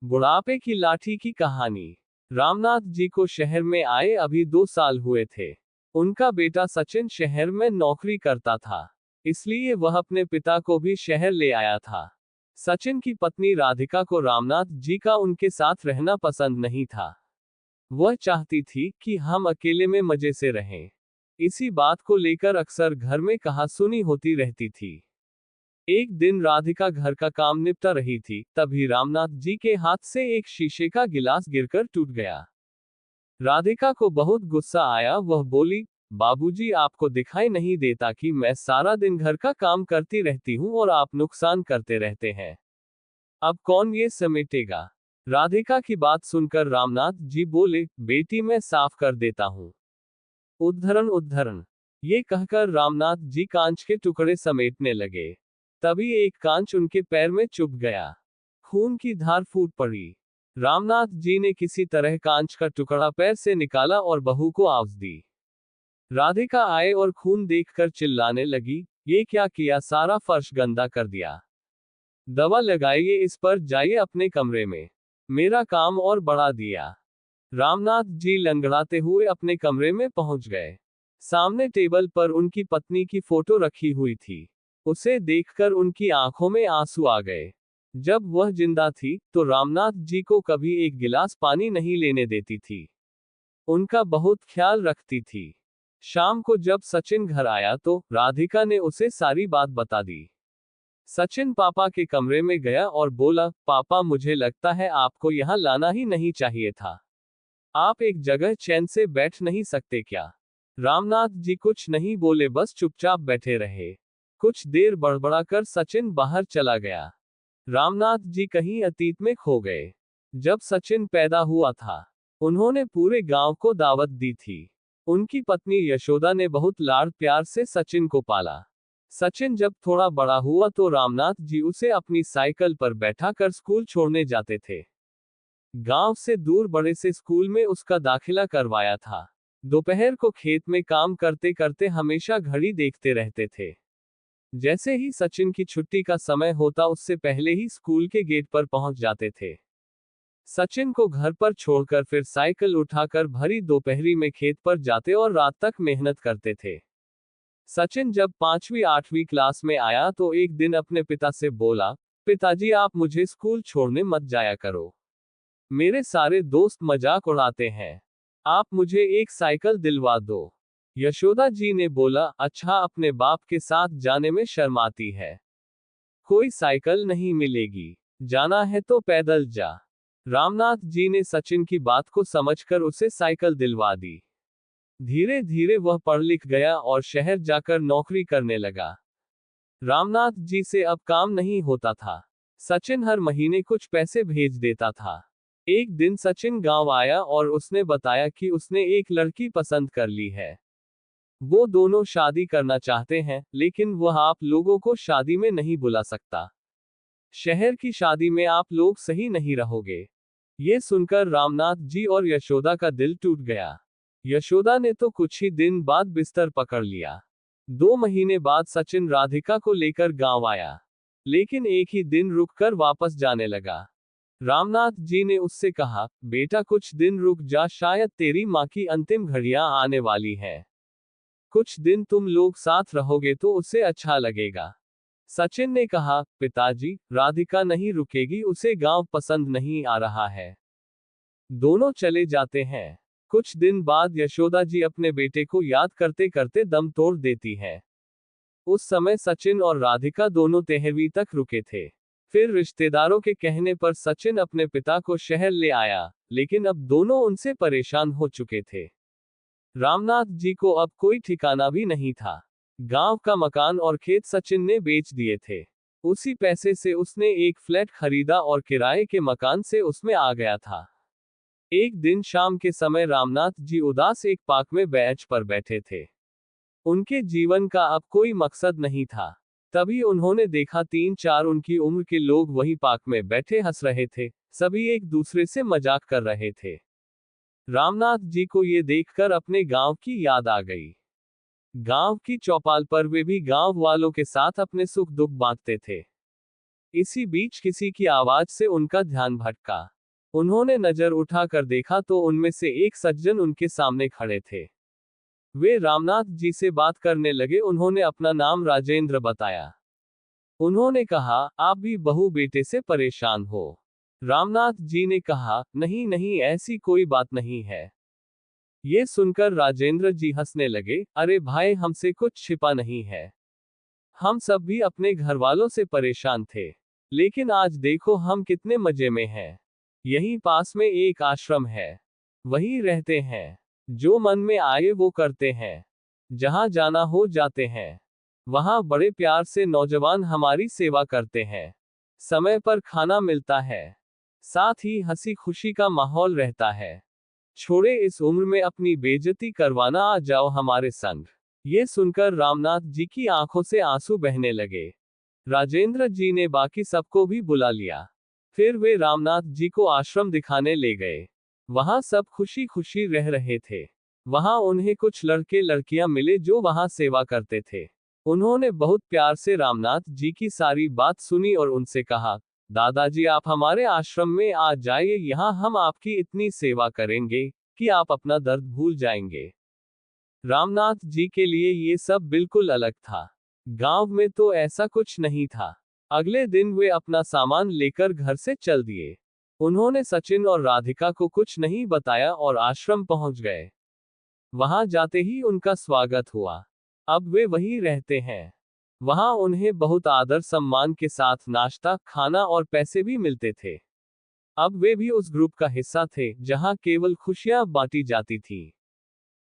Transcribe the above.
बुढ़ापे की लाठी की कहानी। रामनाथ जी को शहर में आए अभी 2 साल हुए थे। उनका बेटा सचिन शहर में नौकरी करता था, इसलिए वह अपने पिता को भी शहर ले आया था। सचिन की पत्नी राधिका को रामनाथ जी का उनके साथ रहना पसंद नहीं था। वह चाहती थी कि हम अकेले में मजे से रहें। इसी बात को लेकर अक्सर घर में कहासुनी होती रहती थी। एक दिन राधिका घर का काम निपटा रही थी, तभी रामनाथ जी के हाथ से एक शीशे का गिलास गिरकर टूट गया। राधिका को बहुत गुस्सा आया। वह बोली, बाबूजी, आपको दिखाई नहीं देता कि मैं सारा दिन घर का काम करती रहती हूँ और आप नुकसान करते रहते हैं। अब कौन ये समेटेगा? राधिका की बात सुनकर रामनाथ जी बोले, बेटी मैं साफ कर देता हूँ। उद्धरण उद्धरण। ये कहकर रामनाथ जी कांच के टुकड़े समेटने लगे। तभी एक कांच उनके पैर में चुभ गया। खून की धार फूट पड़ी। रामनाथ जी ने किसी तरह कांच का टुकड़ा पैर से निकाला और बहू को आवाज दी। राधिका आए और खून देखकर चिल्लाने लगी, ये क्या किया? सारा फर्श गंदा कर दिया। दवा लगाइए इस पर, जाइए अपने कमरे में। मेरा काम और बढ़ा दिया। रामनाथ जी लंगड़ाते हुए अपने कमरे में पहुंच गए। सामने टेबल पर उनकी पत्नी की फोटो रखी हुई थी। उसे देखकर उनकी आंखों में आंसू आ गए। जब वह जिंदा थी तो रामनाथ जी को कभी एक गिलास पानी नहीं लेने देती थी। उनका बहुत ख्याल रखती थी। शाम को जब सचिन घर आया तो राधिका ने उसे सारी बात बता दी। सचिन पापा के कमरे में गया और बोला, पापा, मुझे लगता है आपको यहाँ लाना ही नहीं चाहिए था। आप एक जगह चैन से बैठ नहीं सकते क्या? रामनाथ जी कुछ नहीं बोले, बस चुपचाप बैठे रहे। कुछ देर बड़बड़ाकर सचिन बाहर चला गया। रामनाथ जी कहीं अतीत में खो गए। जब सचिन पैदा हुआ था, उन्होंने पूरे गांव को दावत दी थी। उनकी पत्नी यशोदा ने बहुत लाड़ प्यार से सचिन को पाला। सचिन जब थोड़ा बड़ा हुआ तो रामनाथ जी उसे अपनी साइकिल पर बैठाकर स्कूल छोड़ने जाते थे। गांव से दूर बड़े से स्कूल में उसका दाखिला करवाया था। दोपहर को खेत में काम करते करते हमेशा घड़ी देखते रहते थे। जैसे ही सचिन की छुट्टी का समय होता उससे पहले ही स्कूल के गेट पर पहुंच जाते थे। सचिन को घर पर छोड़कर फिर साइकिल उठाकर भरी दोपहरी में खेत पर जाते और रात तक मेहनत करते थे। सचिन जब 5वीं 8वीं क्लास में आया तो एक दिन अपने पिता से बोला, पिताजी, आप मुझे स्कूल छोड़ने मत जाया करो। मेरे सारे दोस्त मजाक उड़ाते हैं। आप मुझे एक साइकिल दिलवा दो। यशोदा जी ने बोला, अच्छा, अपने बाप के साथ जाने में शर्माती है। कोई साइकिल नहीं मिलेगी। जाना है तो पैदल जा। रामनाथ जी ने सचिन की बात को समझकर उसे साइकिल दिलवा दी। धीरे धीरे वह पढ़ लिख गया और शहर जाकर नौकरी करने लगा। रामनाथ जी से अब काम नहीं होता था। सचिन हर महीने कुछ पैसे भेज देता था। एक दिन सचिन गांव आया और उसने बताया कि उसने एक लड़की पसंद कर ली है। वो दोनों शादी करना चाहते हैं, लेकिन वह आप लोगों को शादी में नहीं बुला सकता। शहर की शादी में आप लोग सही नहीं रहोगे। ये सुनकर रामनाथ जी और यशोदा का दिल टूट गया। यशोदा ने तो कुछ ही दिन बाद बिस्तर पकड़ लिया। 2 महीने बाद सचिन राधिका को लेकर गांव आया, लेकिन एक ही दिन रुककर वापस जाने लगा। रामनाथ जी ने उससे कहा, बेटा, कुछ दिन रुक जा, शायद तेरी माँ की अंतिम घड़ियां आने वाली हैं। कुछ दिन तुम लोग साथ रहोगे तो उसे अच्छा लगेगा। सचिन ने कहा, पिताजी, राधिका नहीं रुकेगी, उसे गांव पसंद नहीं आ रहा है। दोनों चले जाते हैं। कुछ दिन बाद यशोदा जी अपने बेटे को याद करते करते दम तोड़ देती है। उस समय सचिन और राधिका दोनों 13वीं तक रुके थे। फिर रिश्तेदारों के कहने पर सचिन अपने पिता को शहर ले आया, लेकिन अब दोनों उनसे परेशान हो चुके थे। रामनाथ जी को अब कोई ठिकाना भी नहीं था। गांव का मकान और खेत सचिन ने बेच दिए थे। उसी पैसे से उसने एक फ्लैट खरीदा और किराए के मकान से उसमें आ गया था। एक दिन शाम के समय रामनाथ जी उदास एक पार्क में बेंच पर बैठे थे। उनके जीवन का अब कोई मकसद नहीं था। तभी उन्होंने देखा 3-4 उनकी उम्र के लोग वही पार्क में बैठे हंस रहे थे। सभी एक दूसरे से मजाक कर रहे थे। रामनाथ जी को ये देखकर अपने गांव की याद आ गई। गांव की चौपाल पर वे भी गांव वालों के साथ अपने सुख दुख बांटते थे। इसी बीच किसी की आवाज से उनका ध्यान भटका। उन्होंने नजर उठाकर देखा तो उनमें से एक सज्जन उनके सामने खड़े थे। वे रामनाथ जी से बात करने लगे। उन्होंने अपना नाम राजेंद्र बताया। उन्होंने कहा, आप भी बहू बेटे से परेशान हो? रामनाथ जी ने कहा, नहीं नहीं, ऐसी कोई बात नहीं है। ये सुनकर राजेंद्र जी हंसने लगे, अरे भाई, हमसे कुछ छिपा नहीं है। हम सब भी अपने घर वालों से परेशान थे, लेकिन आज देखो हम कितने मजे में हैं। यहीं पास में एक आश्रम है, वहीं रहते हैं। जो मन में आए वो करते हैं, जहां जाना हो जाते हैं। वहां बड़े प्यार से नौजवान हमारी सेवा करते हैं। समय पर खाना मिलता है, साथ ही हंसी खुशी का माहौल रहता है। छोड़े इस उम्र में अपनी बेइज्जती करवाना, आ जाओ हमारे संग। ये सुनकर रामनाथ जी की आंखों से आंसू बहने लगे। राजेंद्र जी ने बाकी सबको भी बुला लिया। फिर वे रामनाथ जी को आश्रम दिखाने ले गए। वहां सब खुशी खुशी रह रहे थे। वहां उन्हें कुछ लड़के लड़कियां मिले जो वहां सेवा करते थे। उन्होंने बहुत प्यार से रामनाथ जी की सारी बात सुनी और उनसे कहा, दादाजी आप हमारे आश्रम में आ जाइए, यहाँ हम आपकी इतनी सेवा करेंगे कि आप अपना दर्द भूल जाएंगे। रामनाथ जी के लिए ये सब बिल्कुल अलग था। गांव में तो ऐसा कुछ नहीं था। अगले दिन वे अपना सामान लेकर घर से चल दिए। उन्होंने सचिन और राधिका को कुछ नहीं बताया और आश्रम पहुंच गए। वहां जाते ही उनका स्वागत हुआ। अब वे वहीं रहते हैं। वहां उन्हें बहुत आदर सम्मान के साथ नाश्ता, खाना और पैसे भी मिलते थे। अब वे भी उस ग्रुप का हिस्सा थे जहां केवल खुशियां बांटी जाती थी।